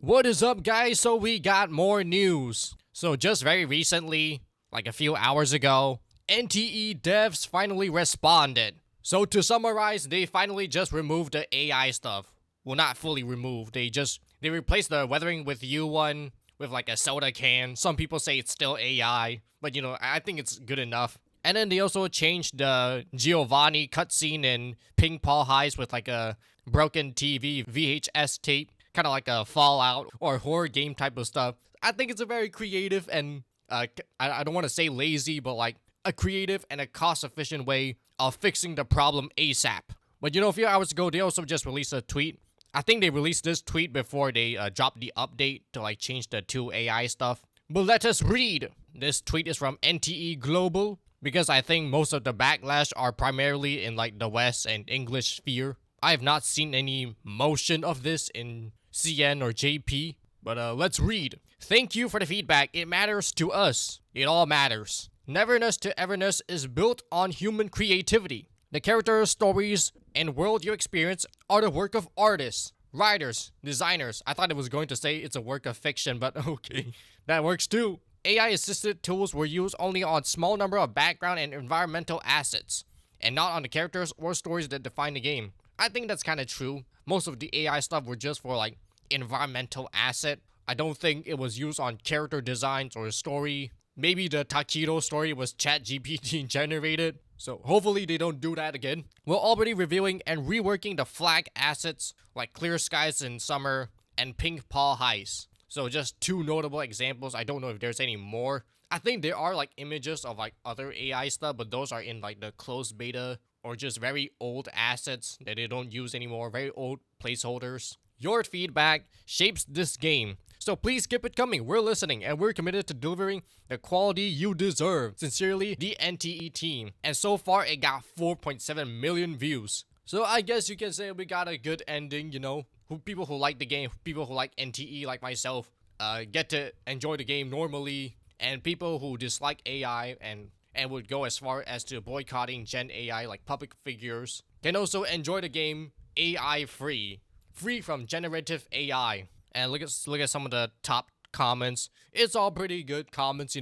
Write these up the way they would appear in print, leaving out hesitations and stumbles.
What is up, guys? So we got more news. So just very recently, like a few hours ago, NTE devs finally responded. So to summarize, they finally just removed the AI stuff. Well, not fully removed. They replaced the weathering with you one with like a soda can. Some people say it's still AI, but I think it's good enough. And then they also changed the Giovanni cutscene in Ping Pong Heist with like a broken TV VHS tape, kind of like a Fallout or horror game type of stuff. I think it's a very creative and I don't want to say lazy, but like a creative and a cost-efficient way of fixing the problem ASAP. But a few hours ago, they also just released a tweet. I think they released this tweet before they dropped the update to like change the 2 AI stuff. But let us read. This tweet is from NTE Global, because I think most of the backlash are primarily in like the West and English sphere. I have not seen any motion of this in CN or JP, but let's read. Thank you for the feedback. It matters to us. It all matters. Neverness to Everness is built on human creativity. The characters, stories, and world you experience are the work of artists, writers, designers. I thought it was going to say it's a work of fiction, but okay, that works too. AI-assisted tools were used only on small number of background and environmental assets, and not on the characters or stories that define the game. I think that's kind of true. Most of the AI stuff were just for like environmental asset. I don't think it was used on character designs or story. Maybe the Takedo story was ChatGPT generated. So hopefully they don't do that again. We're already reviewing and reworking the flag assets like Clear Skies in Summer and Pink Paw Heist. So just 2 notable examples. I don't know if there's any more. I think there are like images of like other AI stuff, but those are in like the closed beta or just very old assets that they don't use anymore. Very old placeholders. Your feedback shapes this game. So please keep it coming. We're listening and we're committed to delivering the quality you deserve. Sincerely, the NTE team. And so far, it got 4.7 million views. So I guess you can say we got a good ending, People who like the game, people who like NTE like myself, get to enjoy the game normally. And people who dislike AI and would go as far as to boycotting Gen AI like public figures can also enjoy the game AI free. Free from generative AI. And look at some of the top comments. It's all pretty good comments,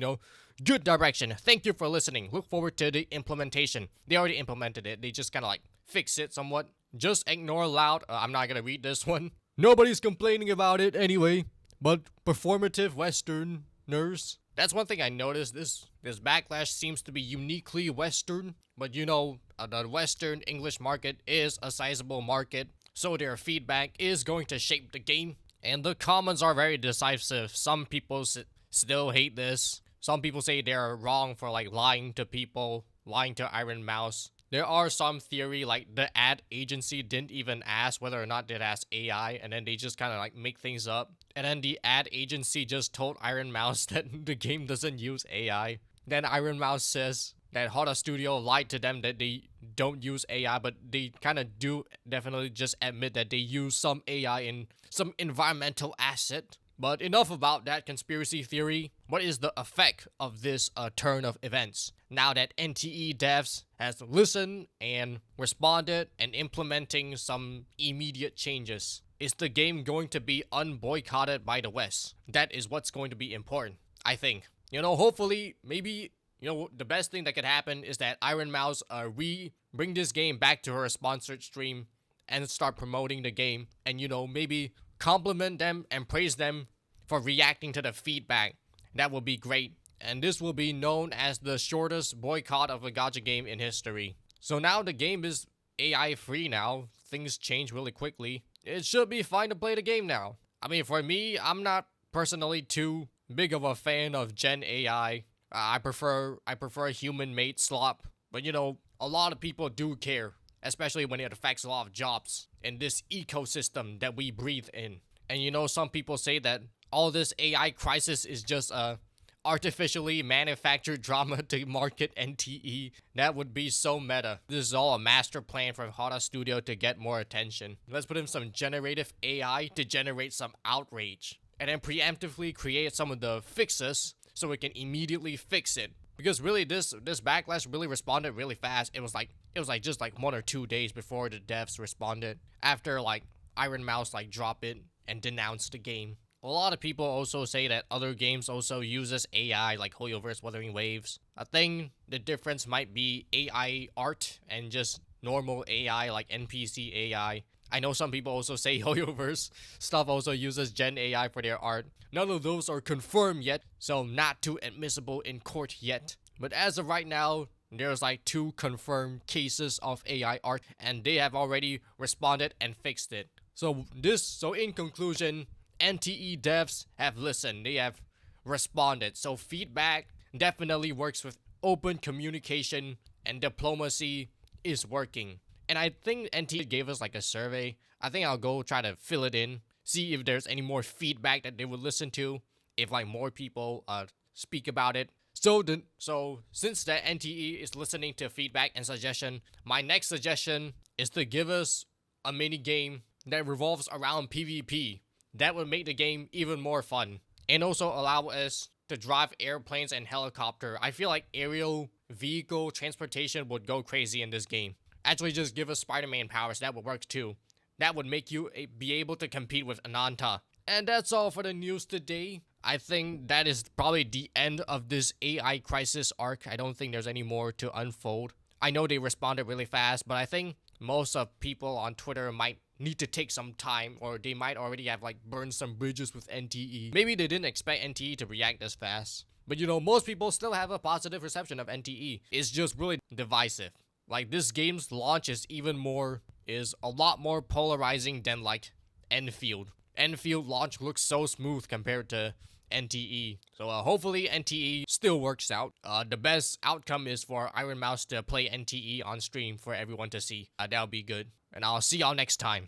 Good direction. Thank you for listening. Look forward to the implementation. They already implemented it. They just kind of like fix it somewhat. Just ignore loud. I'm not gonna read this one. Nobody's complaining about it anyway. But performative Westerners. That's one thing I noticed. This backlash seems to be uniquely Western. But the Western English market is a sizable market. So their feedback is going to shape the game. And the comments are very decisive. Some people still hate this. Some people say they're wrong for like lying to people, lying to Iron Mouse. There are some theory like the ad agency didn't even ask whether or not they'd ask AI, and then they just kind of like make things up. And then the ad agency just told Iron Mouse that the game doesn't use AI. Then Iron Mouse says that Hotta Studio lied to them that they don't use AI, but they kind of do definitely just admit that they use some AI in some environmental asset. But enough about that conspiracy theory. What is the effect of this turn of events? Now that NTE devs has listened and responded and implementing some immediate changes, is the game going to be unboycotted by the West? That is what's going to be important, I think. Hopefully, maybe the best thing that could happen is that Iron Mouse bring this game back to her sponsored stream and start promoting the game, and maybe compliment them and praise them for reacting to the feedback. That would be great, and this will be known as the shortest boycott of a gacha game in history. So now the game is AI free now. Things change really quickly. It should be fine to play the game now. I mean, for me, I'm not personally too big of a fan of Gen AI. I prefer human-made slop, but a lot of people do care, especially when it affects a lot of jobs in this ecosystem that we breathe in. And some people say that all this AI crisis is just a artificially manufactured drama to market NTE. That would be so meta. This is all a master plan from Hotta Studio to get more attention. Let's put in some generative AI to generate some outrage, and then preemptively create some of the fixes so we can immediately fix it. Because really, this backlash really responded really fast. It was just like 1 or 2 days before the devs responded. After like Iron Mouse like drop it and denounce the game. a lot of people also say that other games also uses AI like Hoyoverse Wuthering Waves. I think the difference might be AI art and just normal AI like NPC AI. I know some people also say Hoyoverse stuff also uses Gen AI for their art. None of those are confirmed yet, so not too admissible in court yet. But as of right now, there's like 2 confirmed cases of AI art, and they have already responded and fixed it. So in conclusion, NTE devs have listened, they have responded. So feedback definitely works with open communication, and diplomacy is working. And I think NTE gave us like a survey. I think I'll go try to fill it in, see if there's any more feedback that they would listen to, if like more people speak about it. So since the NTE is listening to feedback and suggestion, my next suggestion is to give us a mini game that revolves around PvP. That would make the game even more fun, and also allow us to drive airplanes and helicopter. I feel like aerial vehicle transportation would go crazy in this game. Actually, just give us Spider-Man powers, that would work too. That would make you be able to compete with Ananta. And that's all for the news today. I think that is probably the end of this AI crisis arc. I don't think there's any more to unfold. I know they responded really fast, but I think most of people on Twitter might need to take some time, or they might already have like burned some bridges with NTE. Maybe they didn't expect NTE to react this fast. But you know, most people still have a positive reception of NTE. It's just really divisive. Like this game's launch is a lot more polarizing than like Enfield. Enfield launch looks so smooth compared to NTE. So hopefully NTE still works out. The best outcome is for Iron Mouse to play NTE on stream for everyone to see. That'll be good. And I'll see y'all next time.